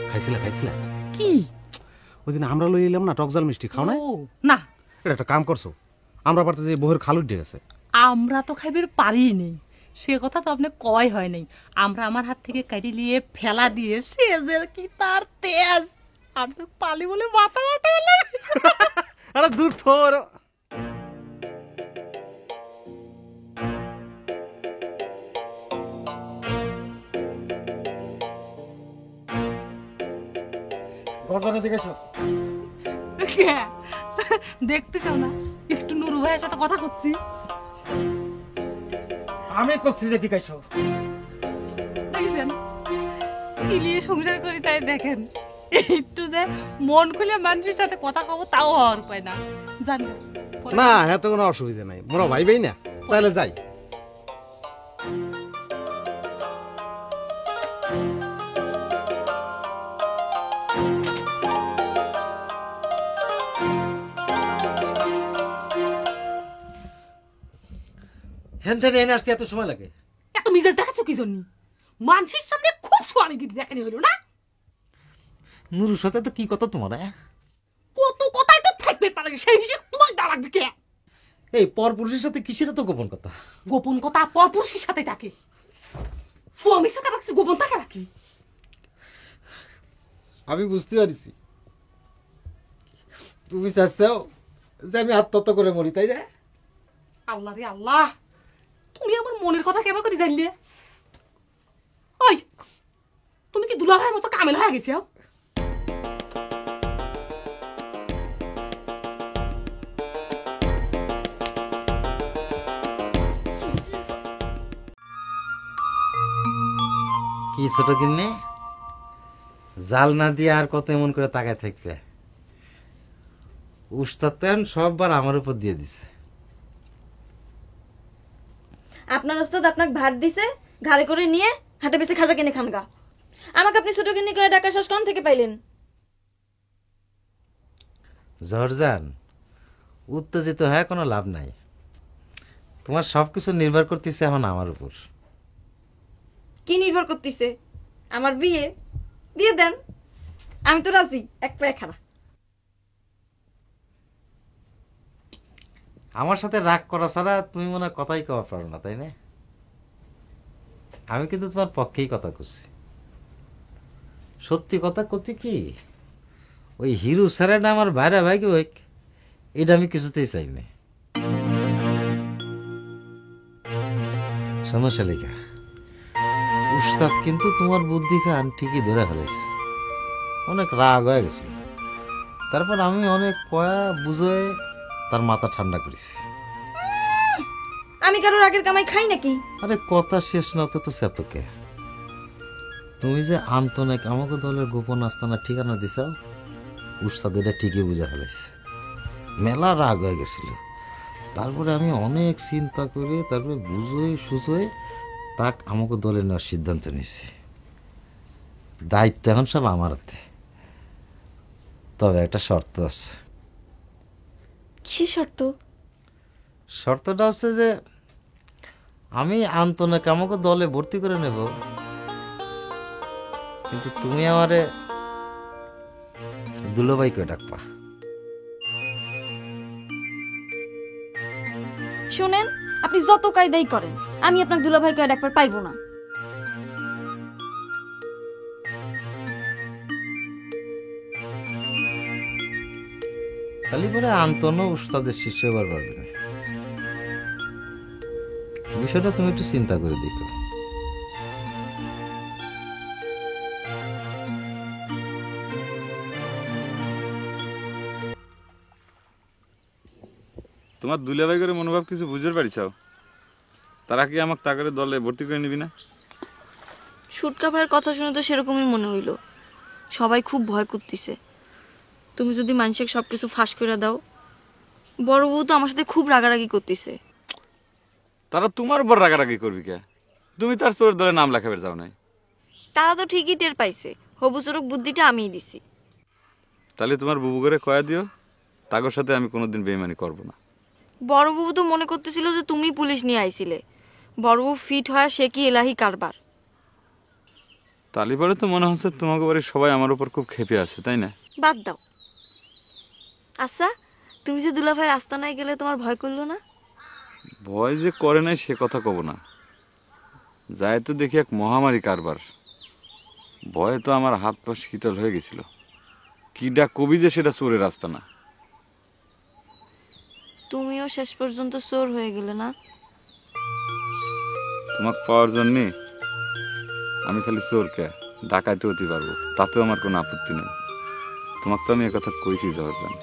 খাইছিলা খাইছিলা কি ওই দিন আমরা লই এলাম না টকজাল মিষ্টি খাও না? না এটা একটা কাম করছো, আমরা পারতে যে বউয়ের খালু উঠে গেছে। আমরা তো খাইবার পারি নেই, সে কথা তো আপনি কয় হয় নাই। আমরা আমার হাত থেকে কাটি নিয়ে ফেলা দিয়ে সে যে কি তার তেজ, আপনি পালি বলে মাথা মাথা আরে দূর থর। দেখতেছ না একটু নুরু ভাইয়ের সাথে কথা করছি। আমি করছি যে কি খাইছো? দেখেছেন কি নিয়ে সংসার করি তাই দেখেন, একটু যে মন খুলে মানুষের সাথে কথা কব তাও হওয়ার উপায় না জানি না। এত কোনো অসুবিধা নাই, মোরা ভাই ভাই না, তাহলে যাই। হেন থেকে এনে আসতে এত সময় লাগে? এত মিজাজ দেখাচ্ছ কি জন্য? মানুষের সামনে খুব স্বামীগিরি দেখানি হইল না? নুরুর সাথে তো কি কথা তোমার? কত কথাই তো থাকবে পারে, সেই হিসেবে তোমার দা লাগবে কে? এই পরপুরুষের সাথে কিসের তো গোপন কথা? গোপন কথা পরপুরুষের সাথে থাকে, স্বামীর সাথে রাখছি গোপন থাকে রাখি। আমি বুঝতে পারছি তুমি চাচ্ছাও যে আমি আত্মহত্যা করে মরি, তাই না? আল্লাহ রে আল্লাহ, তুমি আমার মনের কথা কেমন করে জানলে? ওই তুমি কি দুলা ভাইয়ের মতো কামেল হয়ে গেছে? কি ছোট কিনে জাল না দিয়ে আর কত এমন করে তাকায় থাকছে? উস্তাদ সববার আমার উপর দিয়ে দিছে। আপনার ওস্তাদ আপনাকে ভাত দিছে, ঘাড়ে করে নিয়ে হাটে বেসে খাজা কিনে খান গা। আমাকে আপনি ছোট কিনে করে ডাকা শ্বাস কোন থেকে পাইলেন? জর্জান, উত্তেজিত হয়ে কোনো লাভ নাই। তোমার সবকিছু নির্ভর করতেছে এখন আমার উপর। কি নির্ভর করতেছে? আমার বিয়ে দিয়ে দেন, আমি তো রাজি। এক পায়ে খাড়া। আমার সাথে রাগ করা ছাড়া তুমি মনে হয় কথাই কওয়া পারো না, তাই না? আমি কিন্তু তোমার পক্ষেই কথা করছি। সত্যি কথা করতে কি, ওই হিরু স্যারের না আমার বাইরে ভাই কি এটা আমি কিছুতেই চাই না। সমস্যা লেখা উস্তাদ কিন্তু তোমার বুদ্ধি খান ঠিকই ধরে ফেলেছে। অনেক রাগ হয়ে গেছিল, তারপর আমি অনেক কয়া বুঝে তার মাথা ঠান্ডা করেছি। আমি কারোর আগের কামাই খাই নাকি? আরে কথা শেষ না তো সেতকে। তুমি যে আন্তনেক আমাকে দলের গোপন আস্তানা ঠিকানা দিছাও, উস্তাদ এটা ঠিকই বুঝা ফেলেছে। মেলা রাগ হয়ে গেছিল, তারপরে আমি অনেক চিন্তা করে তারপরে বুঝোয় সুঝোয় তাক আমাকে দলে নেওয়ার সিদ্ধান্ত নিয়েছি। দায়িত্ব এখন সব আমার হাতে, তবে একটা শর্ত আছে। কিসের শর্ত? শর্তটা হচ্ছে যে আমি আন্তনেক আমাকে দলে ভর্তি করে নেব, কিন্তু তুমি আমারে দুলোভাই করে ডাকবা। শুনেন, আপনি যত কায়দাই করেন আমি আপনার দুলাভাইকে ডাকবার পাইবো না। খালি পরে আন্তনও উস্তাদের শিষ্য এবার পারবে না। বিষয়টা তুমি একটু চিন্তা করে দেখো। তোমার দুলাভাই করে মনোভাব কিছু বুঝতে পারিছাও? তারা কি আমাকে তাকারে দলে ভর্তি করে নিবি না? সুটকা ভাইয়ের কথা শুনে তো সেরকমই মনে হইল। সবাই খুব ভয় করতেছে। তুমি যদি মানুষকে সবকিছু ফাঁস করে দাও, বড় বউ তো আমার সাথে খুব রাগারাগি করতেছে। তারা তোমার উপর রাগারাগি করবি কে? তুমি তার চোরের দলে নাম লেখাবে যাও নাই? তারা তো ঠিকই টের পাইছে, হবু চোরক বুদ্ধিটা আমিই দিছি। তাহলে তোমার বুবু করে কয়া দিও, তাগর সাথে আমি কোনোদিন বেইমানি করব না। বড় বউ তো মনে করতেছিল যে তুমি পুলিশ নিয়ে আইছিলে। বড় বউ ফিট হয় সে কি এলাহি কারবার। তালিবারে তো মনে হচ্ছে তোমাকে বাড়ির সবাই আমার উপর খুব ক্ষেপে আছে, তাই না? বাদ দাও। আচ্ছা, তুমি যে দুলাভাইয়ের আস্তানায় গেলে তোমার ভয় করলো না? ভয় যে করে নাই সে কথা কব না, যায় তো দেখি এক মহামারী কারবার। ভয়ে তো আমার হাত পা শীতল হয়ে গেছিল। কিডা কবি যে সেটা চোরের রাস্তা না। তুমিও শেষ পর্যন্ত চোর হয়ে গেলে না? তোমাকে পাওয়ার জন্যে আমি খালি চোরকে ডাকাইতে হতে পারবো, তাতেও আমার কোনো আপত্তি নেই। তোমাকে তো আমি একথা কইছি জহরজান।